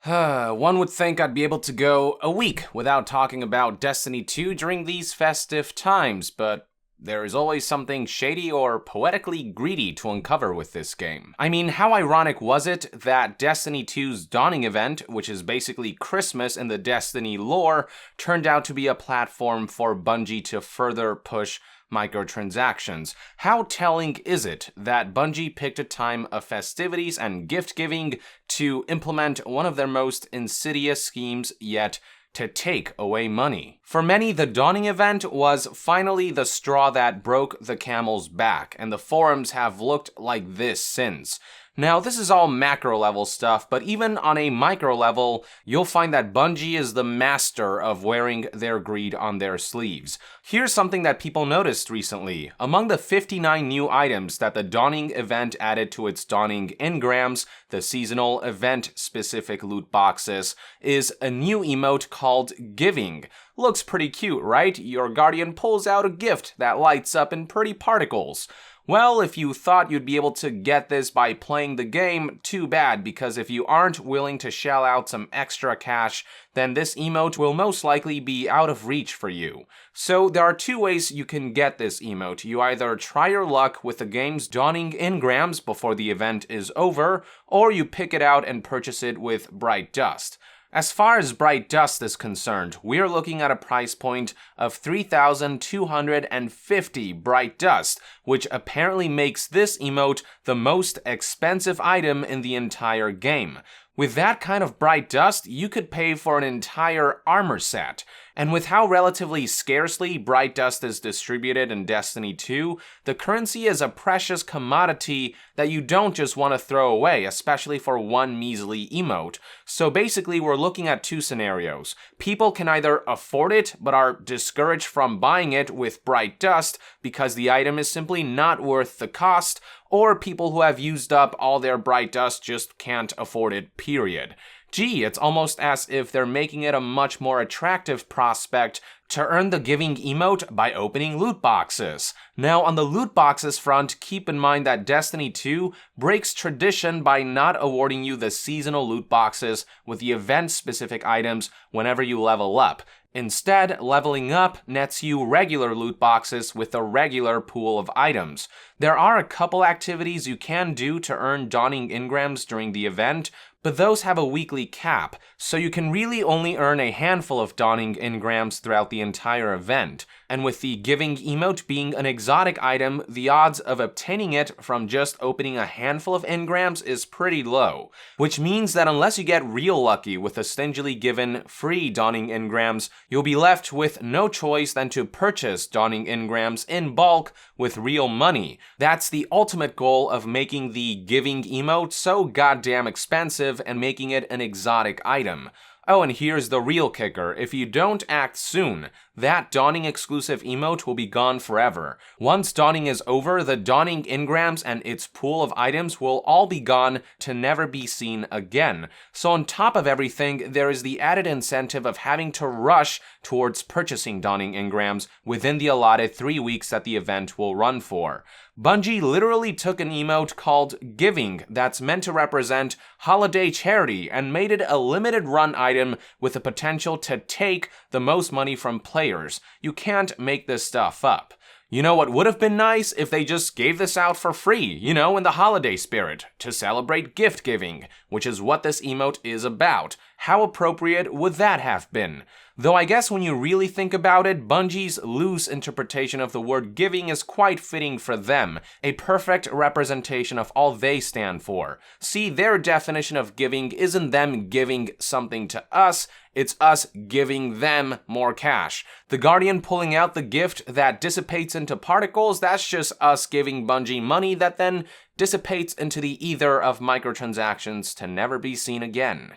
One would think I'd be able to go a week without talking about Destiny 2 during these festive times, but there is always something shady or poetically greedy to uncover with this game. I mean, how ironic was it that Destiny 2's Dawning event, which is basically Christmas in the Destiny lore, turned out to be a platform for Bungie to further push microtransactions. How telling is it that Bungie picked a time of festivities and gift giving to implement one of their most insidious schemes yet to take away money? For many, the Dawning event was finally the straw that broke the camel's back, and the forums have looked like this since. Now, this is all macro level stuff, but even on a micro level, you'll find that Bungie is the master of wearing their greed on their sleeves. Here's something that people noticed recently. Among the 59 new items that the Dawning event added to its Dawning engrams, the seasonal event-specific loot boxes, is a new emote called Giving. Looks pretty cute, right? Your guardian pulls out a gift that lights up in pretty particles. Well, if you thought you'd be able to get this by playing the game, too bad, because if you aren't willing to shell out some extra cash, then this emote will most likely be out of reach for you. So there are two ways you can get this emote. You either try your luck with the game's Dawning engrams before the event is over, or you pick it out and purchase it with Bright Dust. As far as Bright Dust is concerned, we're looking at a price point of 3,250 Bright Dust, which apparently makes this emote the most expensive item in the entire game. With that kind of Bright Dust, you could pay for an entire armor set. And with how relatively scarcely Bright Dust is distributed in Destiny 2, the currency is a precious commodity that you don't just want to throw away, especially for one measly emote. So basically, we're looking at two scenarios. People can either afford it, but are discouraged from buying it with Bright Dust because the item is simply not worth the cost, or people who have used up all their Bright Dust just can't afford it, period. Gee, it's almost as if they're making it a much more attractive prospect to earn the Giving emote by opening loot boxes. Now, on the loot boxes front, keep in mind that Destiny 2 breaks tradition by not awarding you the seasonal loot boxes with the event-specific items whenever you level up. Instead, leveling up nets you regular loot boxes with a regular pool of items. There are a couple activities you can do to earn Dawning engrams during the event, but those have a weekly cap, so you can really only earn a handful of Dawning engrams throughout the entire event. And with the Giving emote being an exotic item, the odds of obtaining it from just opening a handful of engrams is pretty low, which means that unless you get real lucky with the stingily given free Dawning engrams, you'll be left with no choice than to purchase Dawning engrams in bulk with real money. That's the ultimate goal of making the Giving emote so goddamn expensive and making it an exotic item. Oh, and here's the real kicker. If you don't act soon, that Dawning exclusive emote will be gone forever. Once Dawning is over, the Dawning engrams and its pool of items will all be gone to never be seen again. So on top of everything, there is the added incentive of having to rush towards purchasing Dawning engrams within the allotted 3 weeks that the event will run for. Bungie literally took an emote called Giving that's meant to represent holiday charity and made it a limited run item with the potential to take the most money from players. You can't make this stuff up. You know what would have been nice if they just gave this out for free, in the holiday spirit, to celebrate gift giving, which is what this emote is about. How appropriate would that have been? Though I guess when you really think about it, Bungie's loose interpretation of the word giving is quite fitting for them, a perfect representation of all they stand for. See, their definition of giving isn't them giving something to us, it's us giving them more cash. The Guardian pulling out the gift that dissipates into particles, that's just us giving Bungie money that then dissipates into the ether of microtransactions to never be seen again.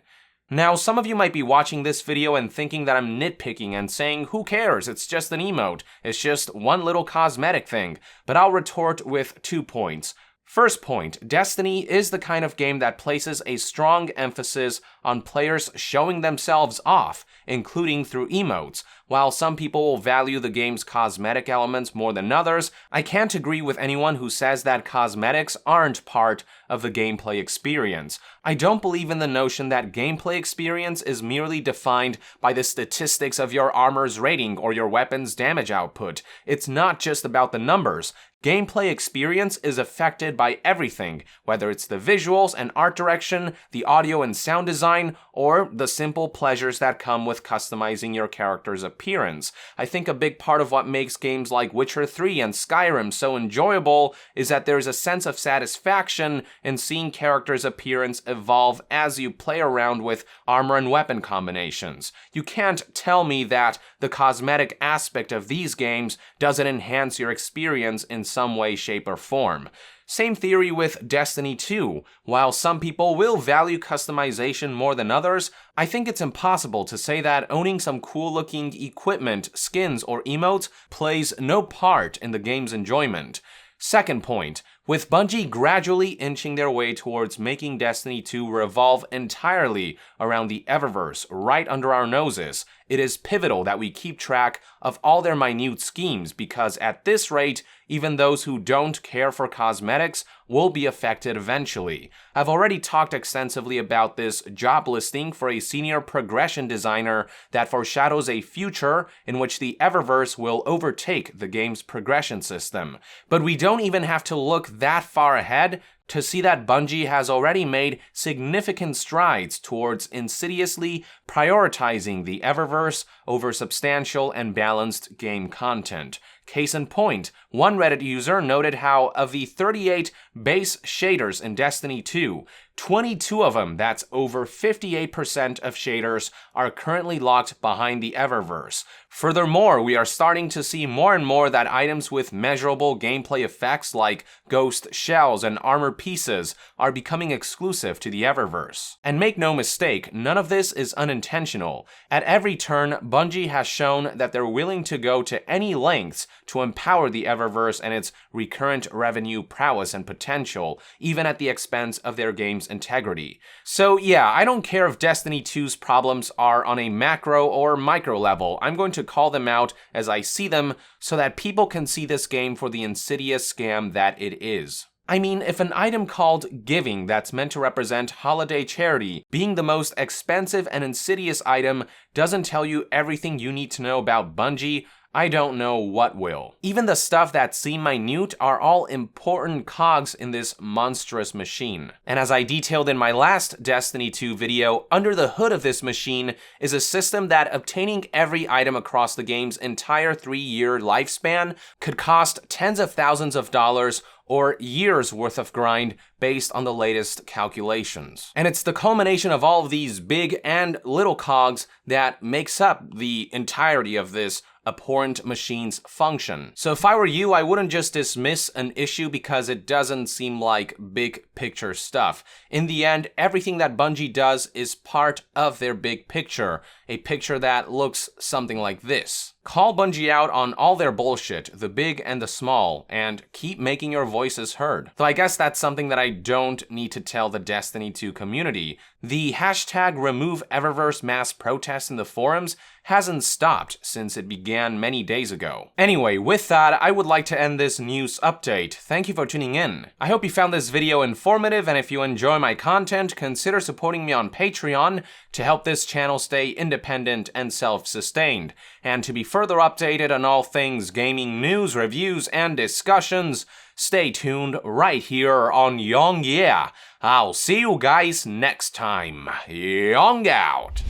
Now, some of you might be watching this video and thinking that I'm nitpicking and saying, who cares, it's just an emote, it's just one little cosmetic thing, but I'll retort with 2 points. First point, Destiny is the kind of game that places a strong emphasis on players showing themselves off, including through emotes. While some people will value the game's cosmetic elements more than others, I can't agree with anyone who says that cosmetics aren't part of the gameplay experience. I don't believe in the notion that gameplay experience is merely defined by the statistics of your armor's rating or your weapon's damage output. It's not just about the numbers. Gameplay experience is affected by everything, whether it's the visuals and art direction, the audio and sound design, or the simple pleasures that come with customizing your character's appearance. I think a big part of what makes games like Witcher 3 and Skyrim so enjoyable is that there's a sense of satisfaction in seeing characters' appearance evolve as you play around with armor and weapon combinations. You can't tell me that the cosmetic aspect of these games doesn't enhance your experience in some way, shape, or form. Same theory with Destiny 2. While some people will value customization more than others, I think it's impossible to say that owning some cool-looking equipment, skins, or emotes plays no part in the game's enjoyment. Second point, with Bungie gradually inching their way towards making Destiny 2 revolve entirely around the Eververse right under our noses, it is pivotal that we keep track of all their minute schemes, because at this rate, even those who don't care for cosmetics will be affected eventually. I've already talked extensively about this job listing for a senior progression designer that foreshadows a future in which the Eververse will overtake the game's progression system. But we don't even have to look that far ahead to see that Bungie has already made significant strides towards insidiously prioritizing the Eververse over substantial and balanced game content. Case in point, one Reddit user noted how of the 38 base shaders in Destiny 2, 22 of them, that's over 58% of shaders, are currently locked behind the Eververse. Furthermore, we are starting to see more and more that items with measurable gameplay effects like ghost shells and armor pieces are becoming exclusive to the Eververse. And make no mistake, none of this is unintentional. At every turn, Bungie has shown that they're willing to go to any lengths to empower the Eververse and its recurrent revenue prowess and potential, even at the expense of their game's integrity. So yeah, I don't care if Destiny 2's problems are on a macro or micro level. I'm going to call them out as I see them so that people can see this game for the insidious scam that it is. I mean, if an item called Giving that's meant to represent holiday charity, being the most expensive and insidious item, doesn't tell you everything you need to know about Bungie, I don't know what will. Even the stuff that seem minute are all important cogs in this monstrous machine. And as I detailed in my last Destiny 2 video, under the hood of this machine is a system that obtaining every item across the game's entire 3-year lifespan could cost tens of thousands of dollars or years worth of grind based on the latest calculations. And it's the culmination of all of these big and little cogs that makes up the entirety of this abhorrent machine's function. So if I were you, I wouldn't just dismiss an issue because it doesn't seem like big picture stuff. In the end, everything that Bungie does is part of their big picture, a picture that looks something like this. Call Bungie out on all their bullshit, the big and the small, and keep making your voices heard. Though I guess that's something that I don't need to tell the Destiny 2 community. The hashtag remove Eververse mass protest in the forums hasn't stopped since it began many days ago. Anyway, with that, I would like to end this news update. Thank you for tuning in. I hope you found this video informative, and if you enjoy my content, consider supporting me on Patreon to help this channel stay independent and self-sustained. And to be further updated on all things gaming news, reviews, and discussions, stay tuned right here on Young Yeah. I'll see you guys next time. Young out.